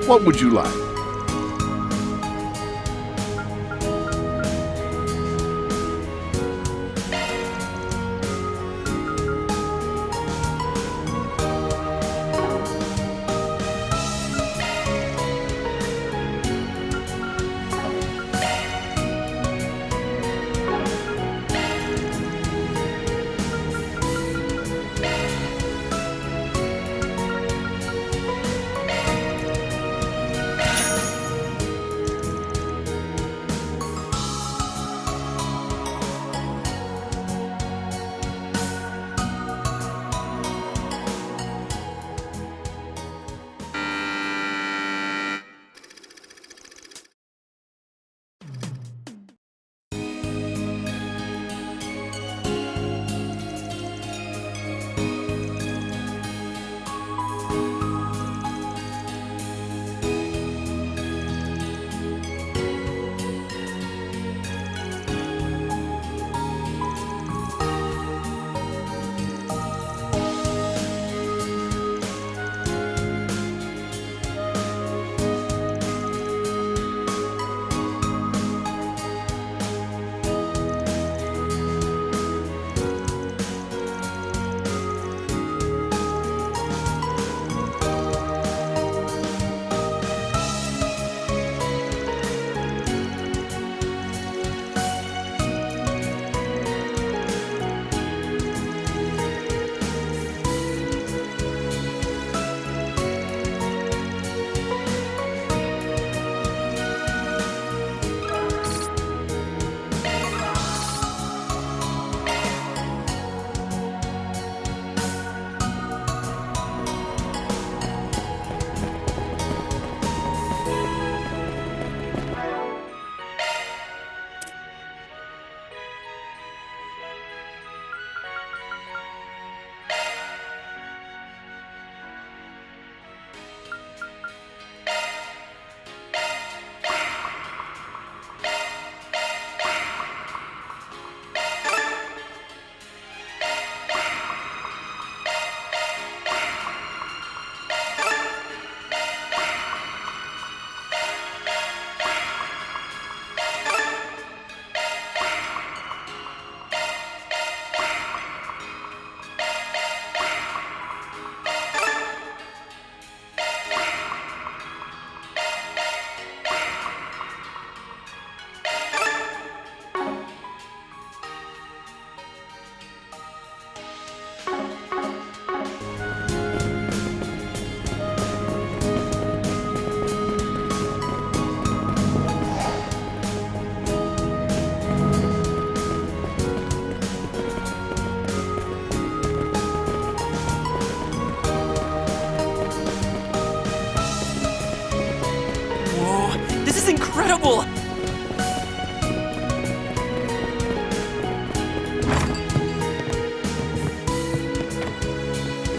What would you like? incredible!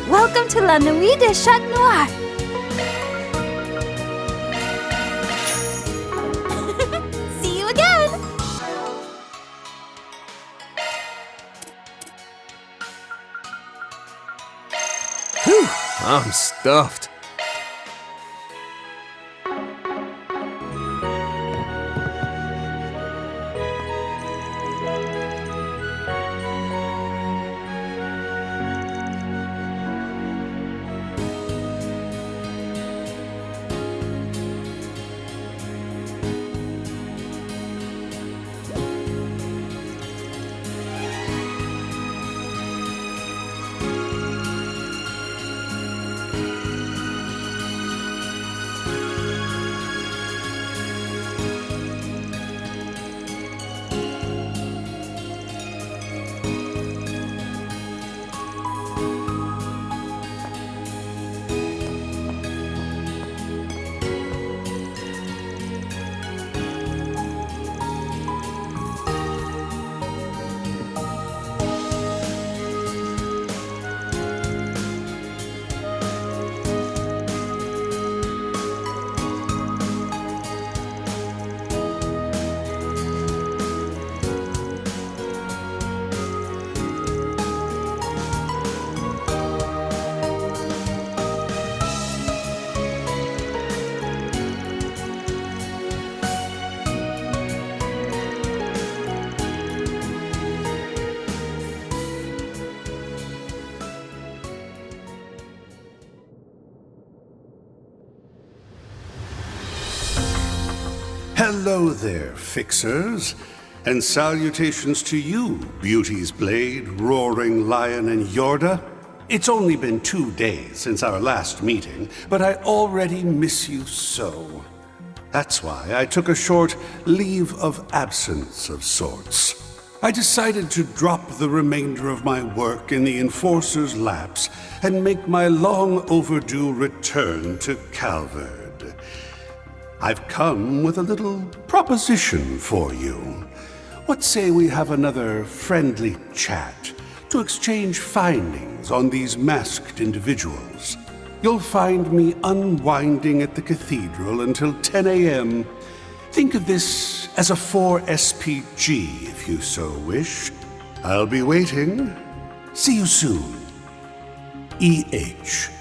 Welcome to La Nuit de Chat Noir! See you again! Whew, I'm stuffed. Hello there, fixers. And salutations to you, Beauty's Blade, Roaring Lion, and Yorda. It's only been 2 days since our last meeting, but I already miss you so. That's why I took a short leave of absence of sorts. I decided to drop the remainder of my work in the Enforcer's laps and make my long overdue return to Calvard. I've come with a little proposition for you. What say we have another friendly chat to exchange findings on these masked individuals? You'll find me unwinding at the cathedral until 10 a.m. Think of this as a 4 SPG, if you so wish. I'll be waiting. See you soon. E.H.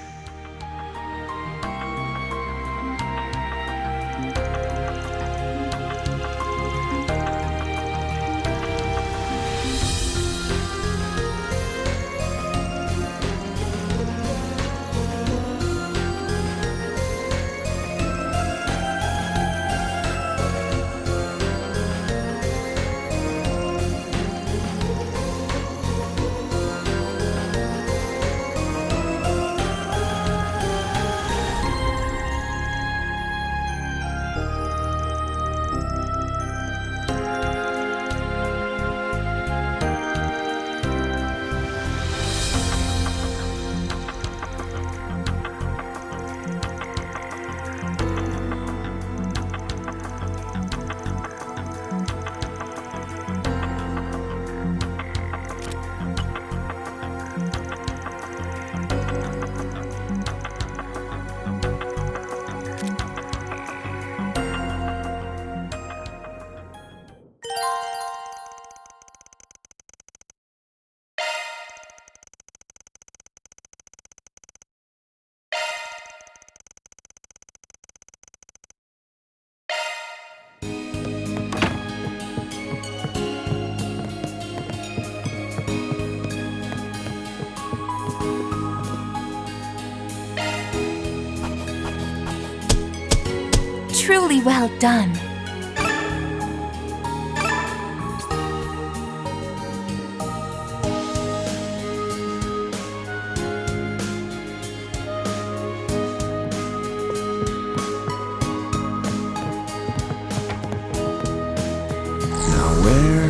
Truly well done. Now where?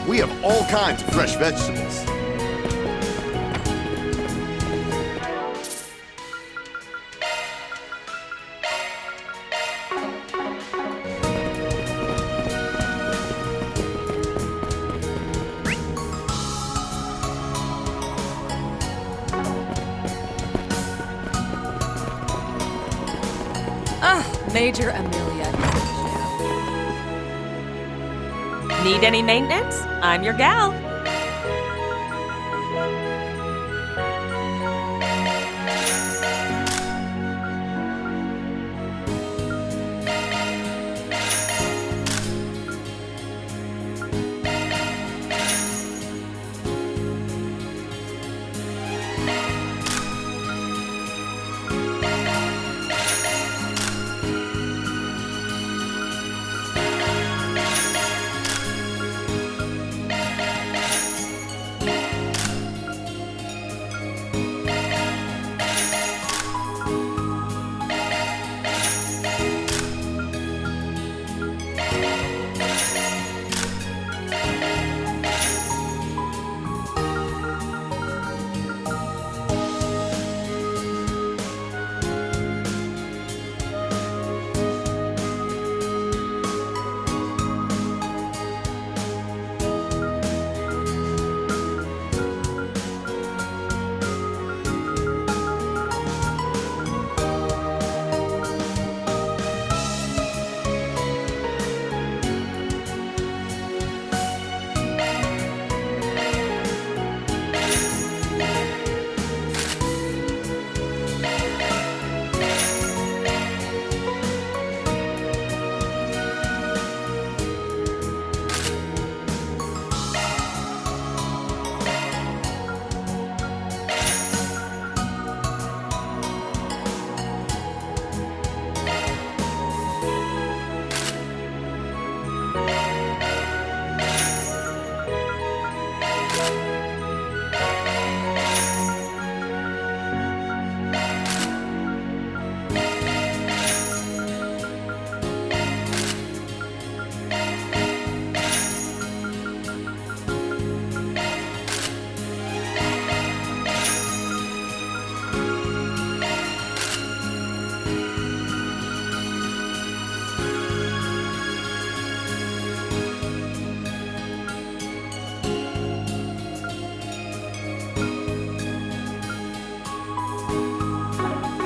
We have all kinds of fresh vegetables. Major Amelia. Need any maintenance? I'm your gal.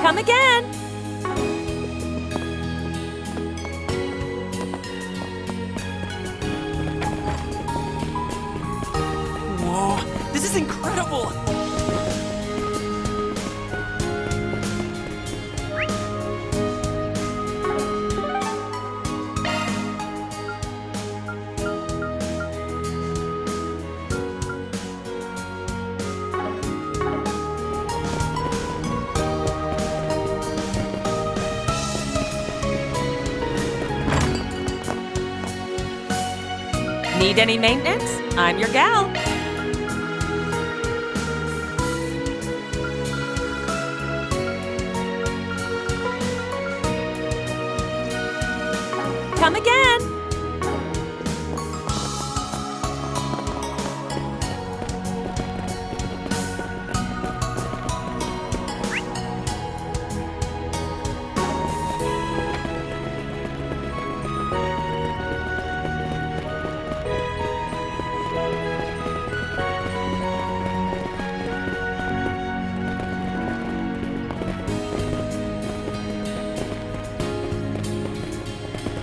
Come again. Whoa, this is incredible! Need any maintenance? I'm your gal. Come again.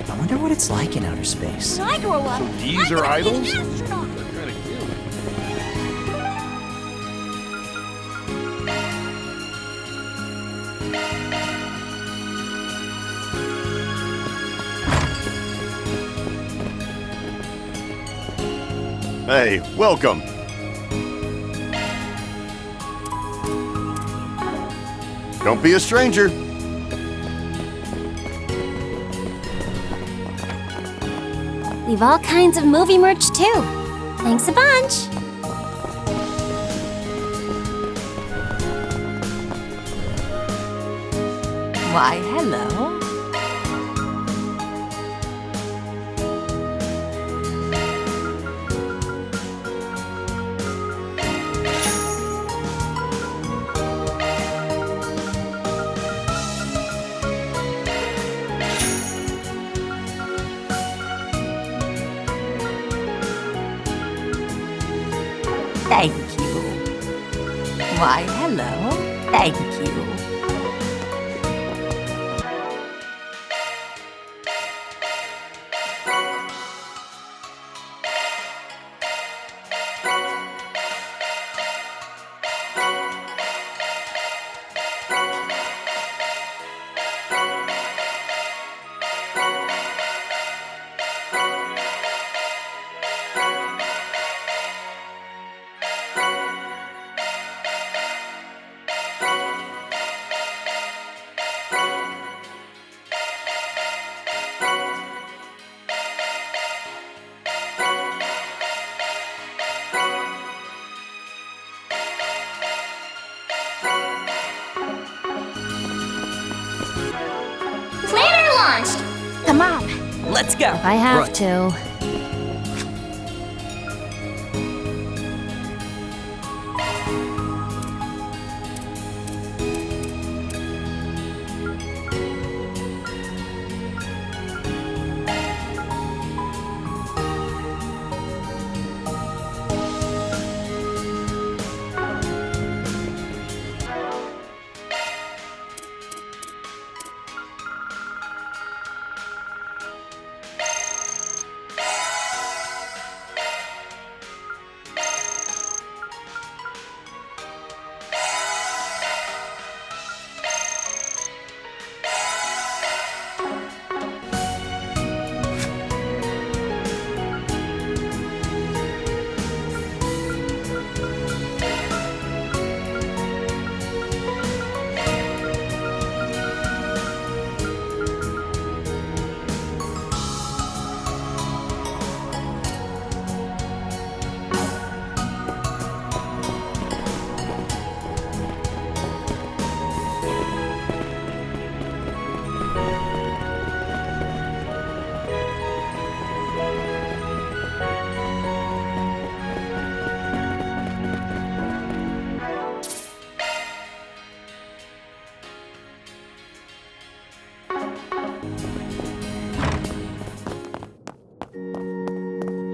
I wonder what it's like in outer space. When I grow up, These I'm are gonna be an idols? astronaut. Kind of cute. Hey, welcome. Don't be a stranger. We've all kinds of movie merch too. Thanks a bunch. Why, hello. Thank you. Why, hello. Thank you. Planner launched. Come on. Let's go. I have to.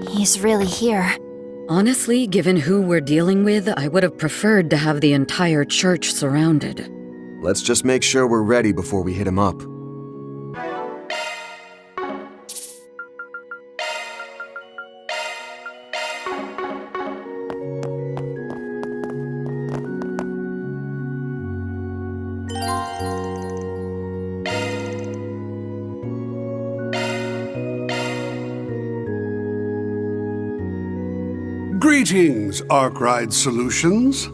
He's really here. Honestly, given who we're dealing with, I would have preferred to have the entire church surrounded. Let's just make sure we're ready before we hit him up. Greetings, Arkride Solutions.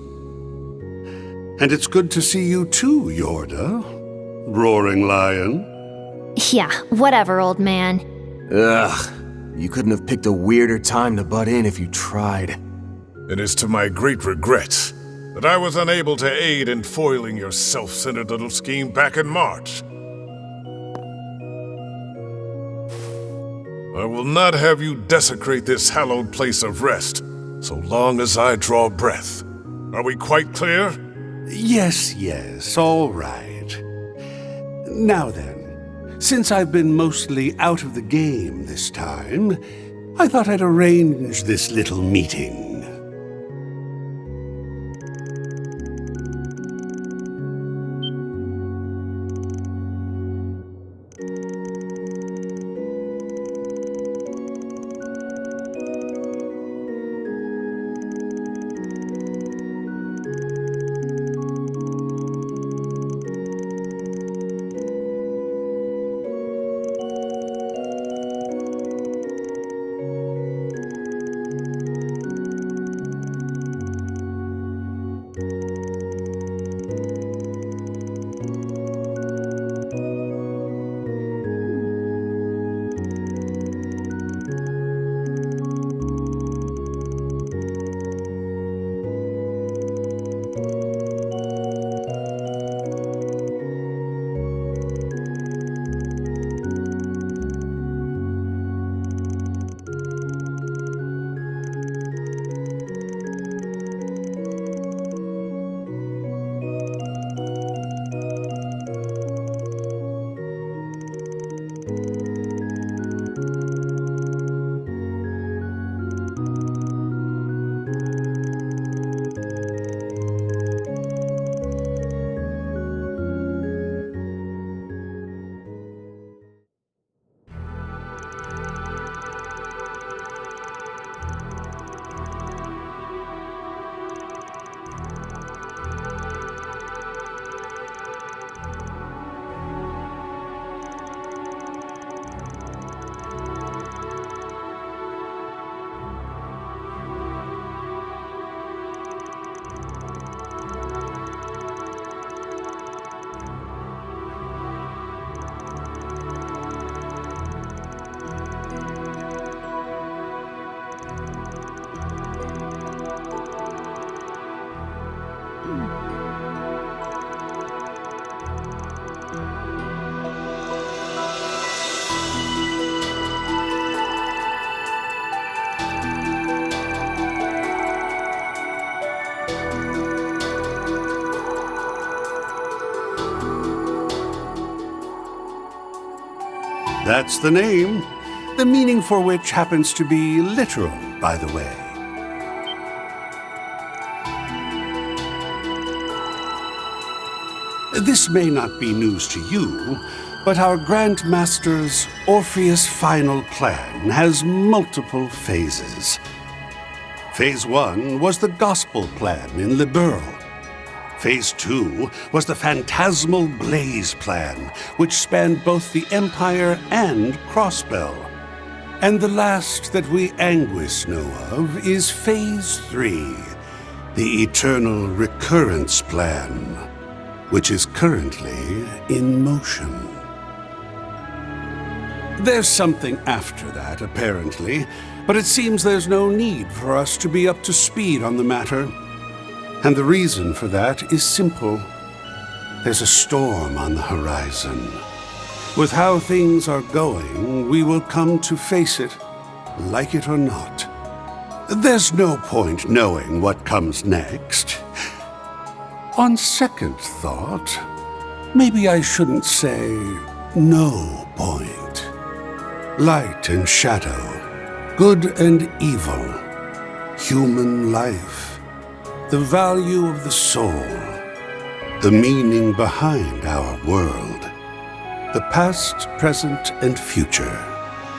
And it's good to see you too, Yorda. Roaring Lion. Yeah, whatever, old man. Ugh, you couldn't have picked a weirder time to butt in if you tried. It is to my great regret that I was unable to aid in foiling your self-centered little scheme back in March. I will not have you desecrate this hallowed place of rest, so long as I draw breath. Are we quite clear? Yes, all right. Now then, since I've been mostly out of the game this time, I thought I'd arrange this little meeting. That's the name, the meaning for which happens to be literal, by the way. This may not be news to you, but our Grand Master's Orpheus Final Plan has multiple phases. Phase 1 was the Gospel Plan in Liberl. Phase 2 was the Phantasmal Blaze Plan, which spanned both the Empire and Crossbell. And the last that we Anguis know of is Phase 3, the Eternal Recurrence Plan, which is currently in motion. There's something after that, apparently, but it seems there's no need for us to be up to speed on the matter. And the reason for that is simple. There's a storm on the horizon. With how things are going, we will come to face it, like it or not. There's no point knowing what comes next. On second thought, maybe I shouldn't say no point. Light and shadow, good and evil, human life, the value of the soul. the meaning behind our world. The past, present, and future.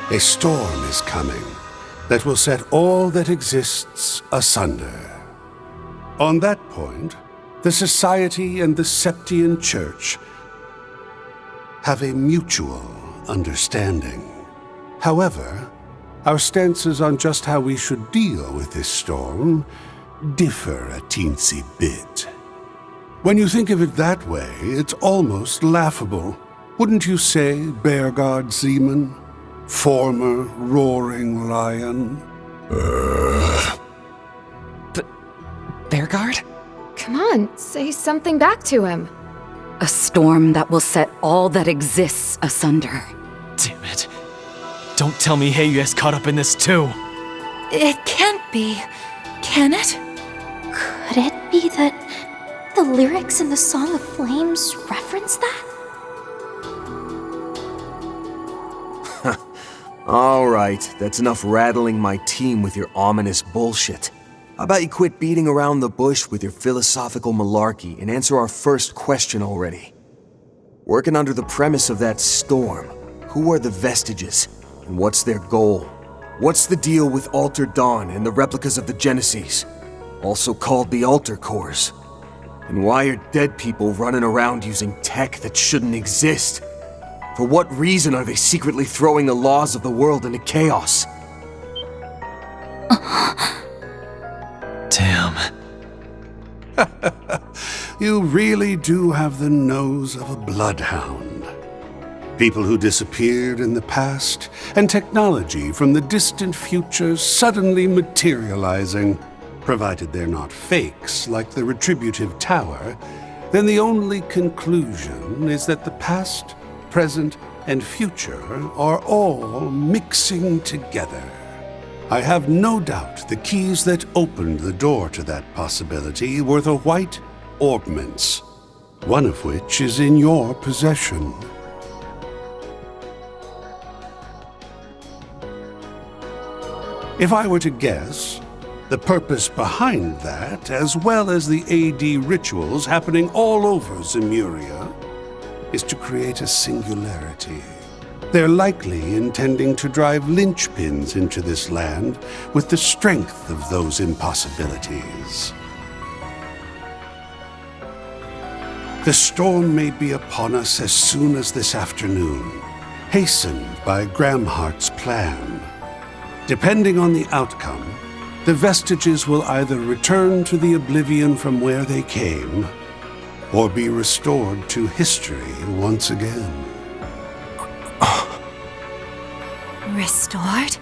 A storm is coming that will set all that exists asunder. On that point, the Society and the Septian Church have a mutual understanding. However, our stances on just how we should deal with this storm differ a teensy bit. When you think of it that way, it's almost laughable. Wouldn't you say, Bearguard Seaman? Former roaring lion? Bearguard? Come on, say something back to him. A storm that will set all that exists asunder. Damn it. Don't tell me Heiyu has caught up in this too. It can't be, can it? Could it be that the lyrics in the Song of Flames reference that? Alright, that's enough rattling my team with your ominous bullshit. How about you quit beating around the bush with your philosophical malarkey and answer our first question already? Working under the premise of that storm, who are the Vestiges, and what's their goal? What's the deal with Alter Dawn and the replicas of the Genesis, also called the Alter Cores? And why are dead people running around using tech that shouldn't exist? For what reason are they secretly throwing the laws of the world into chaos? Damn. You really do have the nose of a bloodhound. People who disappeared in the past, and technology from the distant future suddenly materializing. Provided they're not fakes like the Retributive Tower, then the only conclusion is that the past, present, and future are all mixing together. I have no doubt the keys that opened the door to that possibility were the white augments, one of which is in your possession. If I were to guess, the purpose behind that, as well as the AD rituals happening all over Zemuria, is to create a singularity. They're likely intending to drive linchpins into this land with the strength of those impossibilities. The storm may be upon us as soon as this afternoon, hastened by Gramhart's plan. Depending on the outcome, the Vestiges will either return to the oblivion from where they came, or be restored to history once again. Restored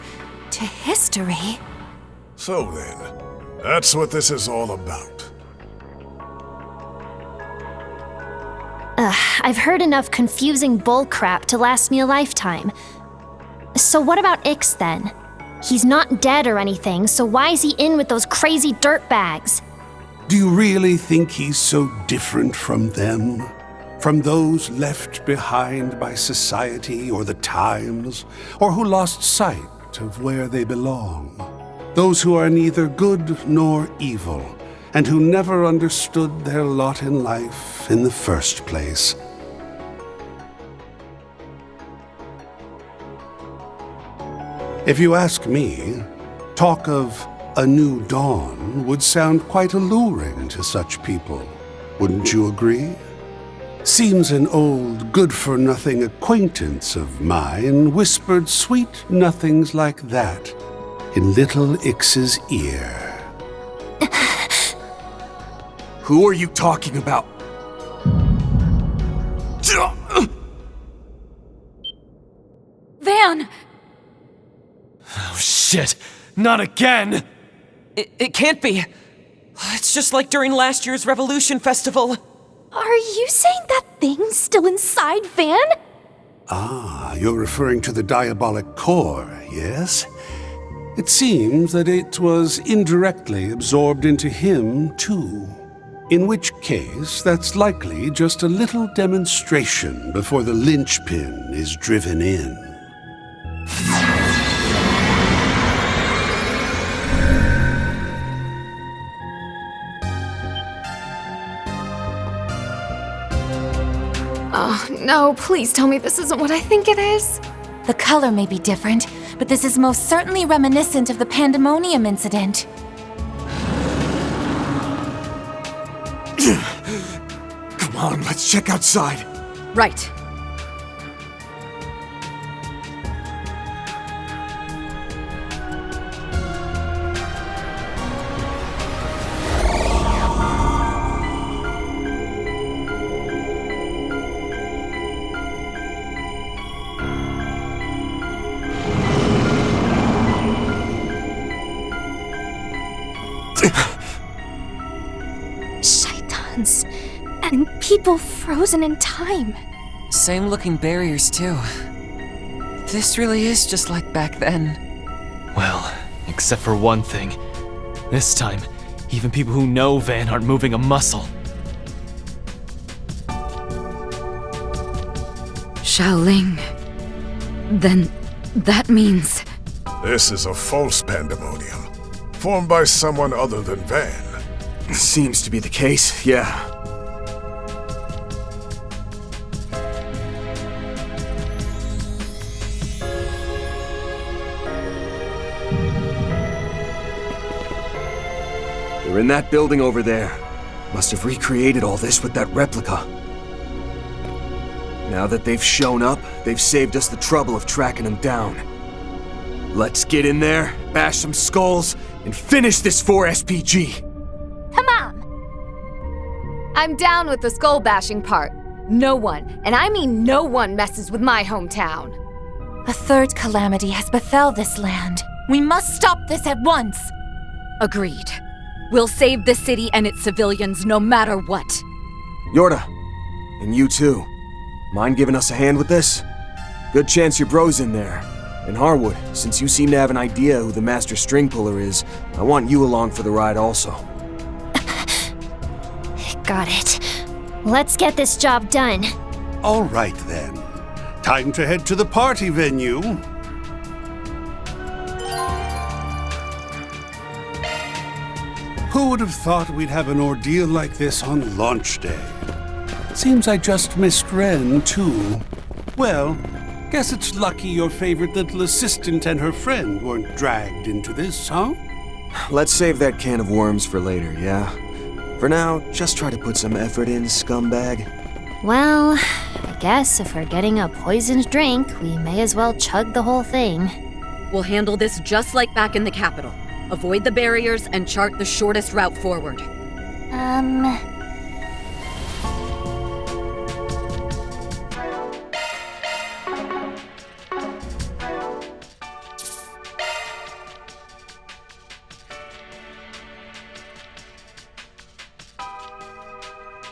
to history? So then, that's what this is all about. I've heard enough confusing bullcrap to last me a lifetime. So what about Ix then? He's not dead or anything, so why is he in with those crazy dirtbags? Do you really think he's so different from them? From those left behind by society or the times, or who lost sight of where they belong? Those who are neither good nor evil, and who never understood their lot in life in the first place. If you ask me, talk of a new dawn would sound quite alluring to such people. Wouldn't you agree? Seems an old, good-for-nothing acquaintance of mine whispered sweet nothings like that in little Ix's ear. Who are you talking about? Van! Oh shit! Not again! It can't be. It's just like during last year's Revolution Festival. Are you saying that thing's still inside Van? Ah, you're referring to the diabolic core, yes? It seems that it was indirectly absorbed into him, too. In which case, that's likely just a little demonstration before the linchpin is driven in. no, please tell me this isn't what I think it is. The color may be different, but this is most certainly reminiscent of the Pandemonium incident. Come on, let's check outside. Right. Shaitans. And people frozen in time. Same looking barriers, too. This really is just like back then. Well, except for one thing. This time, even people who know Van aren't moving a muscle. Xiaoling. Then that means... This is a false pandemonium, formed by someone other than Van. Seems to be the case, yeah. They're in that building over there. Must have recreated all this with that replica. Now that they've shown up, they've saved us the trouble of tracking them down. Let's get in there, bash some skulls, and finish this 4 SPG! Come on! I'm down with the skull bashing part. No one, and I mean no one, messes with my hometown. A third calamity has befell this land. We must stop this at once. Agreed. We'll save the city and its civilians no matter what. Yorda, and you too. Mind giving us a hand with this? Good chance your bro's in there. And Harwood, since you seem to have an idea who the master string puller is, I want you along for the ride also. Got it. Let's get this job done. All right then. Time to head to the party venue. Who would have thought we'd have an ordeal like this on launch day? Seems I just missed Ren, too. Well, guess it's lucky your favorite little assistant and her friend weren't dragged into this, huh? Let's save that can of worms for later, yeah? For now, just try to put some effort in, scumbag. Well, I guess if we're getting a poisoned drink, we may as well chug the whole thing. We'll handle this just like back in the capital. Avoid the barriers and chart the shortest route forward.